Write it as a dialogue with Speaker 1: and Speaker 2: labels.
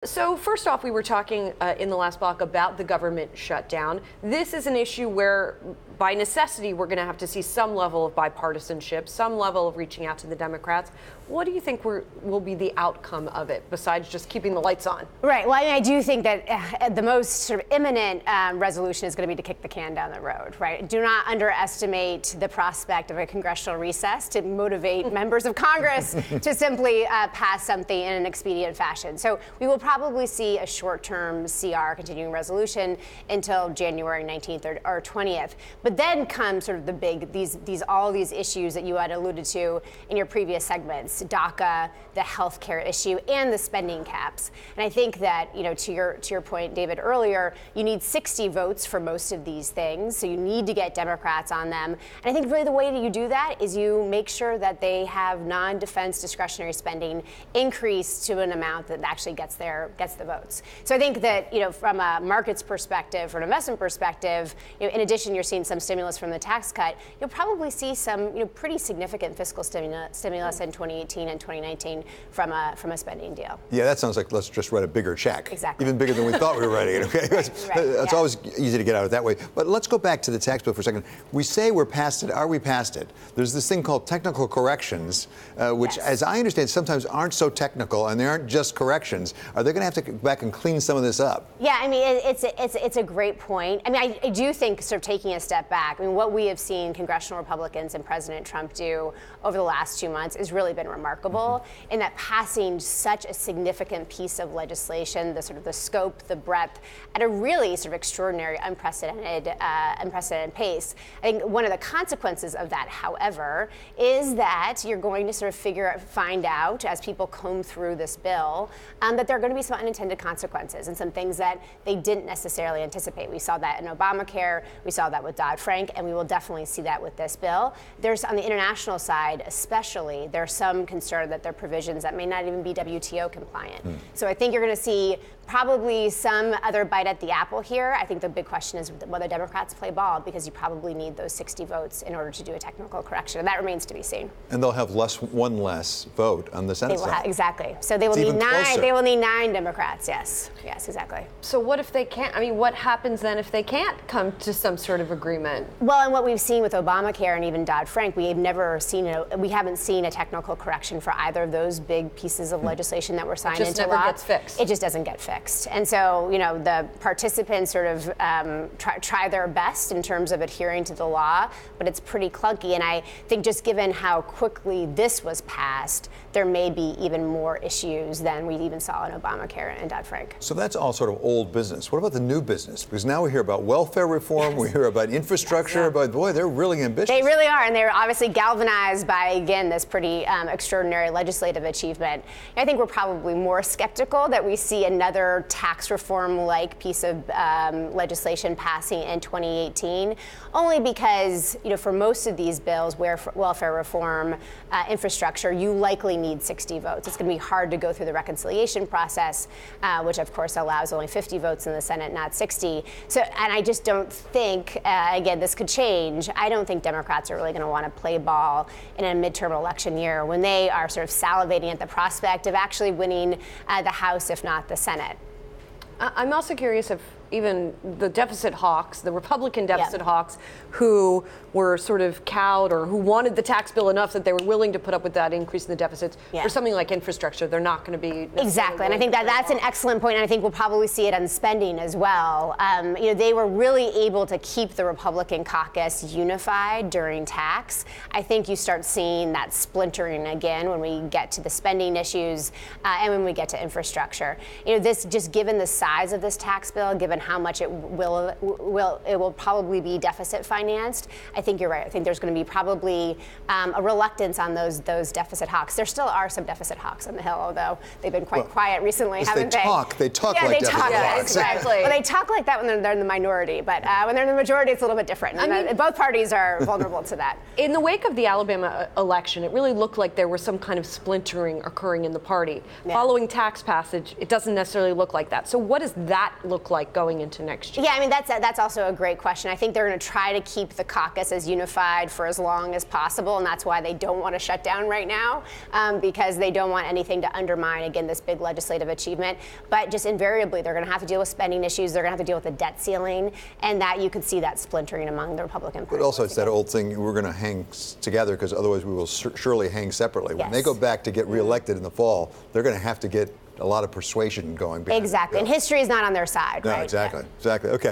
Speaker 1: So first off, we were talking in the last block about the government shutdown. This is an issue where, by necessity, we're going to have to see some level of bipartisanship, some level of reaching out to the Democrats. What do you think will be the outcome of it, besides just keeping the lights on?
Speaker 2: Right. Well, I mean, I do think that the most sort of imminent resolution is going to be to kick the can down the road, right? Do not underestimate the prospect of a congressional recess to motivate members of Congress to simply pass something in an expedient fashion. So we will probably see a short-term CR, continuing resolution, until January 19th or 20th. But then come sort of the big, all these issues that you had alluded to in your previous segments, DACA, the healthcare issue, and the spending caps. And I think that, you know, to your point, David, earlier, you need 60 votes for most of these things. So you need to get Democrats on them. And I think really the way that you do that is you make sure that they have non-defense discretionary spending increased to an amount that actually gets the votes. So I think that, you know, from a markets perspective, from an investment perspective, you know, in addition, you're seeing some stimulus from the tax cut. You'll probably see some, you know, pretty significant fiscal stimulus in 2018 and 2019 from a spending deal.
Speaker 3: Yeah, that sounds like let's just write a bigger check.
Speaker 2: Exactly.
Speaker 3: Even bigger than we thought we were writing it. Okay, it's always easy to get out of it that way. But let's go back to the tax bill for a second. We say we're past it. Are we past it? There's this thing called technical corrections, which, as I understand, sometimes aren't so technical, and they aren't just corrections. Are they going to have to go back and clean some of this up? Yeah,
Speaker 2: I mean, it's a great point. I mean, I do think, sort of taking a step back, I mean, what we have seen congressional Republicans and President Trump do over the last 2 months has really been remarkable in that passing such a significant piece of legislation, the sort of the scope, the breadth, at a really sort of extraordinary, unprecedented pace. I think one of the consequences of that, however, is that you're going to sort of find out as people comb through this bill that there are going to be some unintended consequences and some things that they didn't necessarily anticipate. We saw that in Obamacare, we saw that with Dodd-Frank, and we will definitely see that with this bill. There's, on the international side especially, there's some concern that there are provisions that may not even be WTO compliant. So I think you're going to see probably some other bite at the apple here. I think the big question is whether Democrats play ball, because you probably need those 60 votes in order to do a technical correction, and that remains to be seen.
Speaker 3: And they'll have one less vote on the Senate side.
Speaker 2: Exactly. So they will need nine. They will need 9 Democrats. Yes, exactly.
Speaker 1: So what if they can't? I mean, what happens then if they can't come to some sort of agreement?
Speaker 2: Well, and what we've seen with Obamacare and even Dodd-Frank, we haven't seen a technical correction for either of those big pieces of legislation that were signed into law.
Speaker 1: It just never gets fixed.
Speaker 2: It just doesn't get fixed. And so, you know, the participants sort of try their best in terms of adhering to the law, but it's pretty clunky. And I think just given how quickly this was passed, there may be even more issues than we even saw in Obamacare and Dodd-Frank.
Speaker 3: So that's all sort of old business. What about the new business? Because now we hear about welfare reform, we hear about infrastructure, but boy, they're really ambitious.
Speaker 2: They really are, and they're obviously galvanized by, again, this pretty extraordinary legislative achievement. I think we're probably more skeptical that we see another tax reform-like piece of legislation passing in 2018, only because, you know, for most of these bills, welfare reform, infrastructure, you likely need 60 votes. It's going to be hard to go through the reconciliation process, which of course allows only 50 votes in the Senate, not 60. So, and I just don't think, again, this could change. I don't think Democrats are really going to want to play ball in a midterm election year when they are sort of salivating at the prospect of actually winning the House, if not the Senate.
Speaker 1: I'm also curious if even the deficit hawks, the Republican deficit hawks, who were sort of cowed or who wanted the tax bill enough that they were willing to put up with that increase in the deficits for something like infrastructure, they're not going to be
Speaker 2: exactly. And I think that's an excellent point, and I think we'll probably see it on spending as well. You know, they were really able to keep the Republican caucus unified during tax. I think you start seeing that splintering again when we get to the spending issues and when we get to infrastructure. You know, this, just given the size of this tax bill, given how much it will probably be deficit financed, I think you're right. I think there's going to be probably a reluctance on those deficit hawks. There still are some deficit hawks on the Hill, although they've been quite quiet recently, haven't they?
Speaker 3: They talk like deficit hawks.
Speaker 2: Exactly. Well, they talk like that when they're in the minority, but when they're in the majority, it's a little bit different. And both parties are vulnerable to that.
Speaker 1: In the wake of the Alabama election, it really looked like there was some kind of splintering occurring in the party. Following tax passage, it doesn't necessarily look like that. So what does that look like going going into next year?
Speaker 2: Yeah, I mean, that's also a great question. I think they're going to try to keep the caucus as unified for as long as possible, and that's why they don't want to shut down right now, because they don't want anything to undermine, again, this big legislative achievement. But just invariably, they're going to have to deal with spending issues. They're going to have to deal with the debt ceiling, and that you could see that splintering among the Republican Party.
Speaker 3: But also, it's that old thing, we're going to hang together because otherwise we will surely hang separately. When they go back to get reelected in the fall, they're going to have to get a lot of persuasion going.
Speaker 2: Exactly. And history is not on their side, right?
Speaker 3: No, exactly. Exactly. Okay.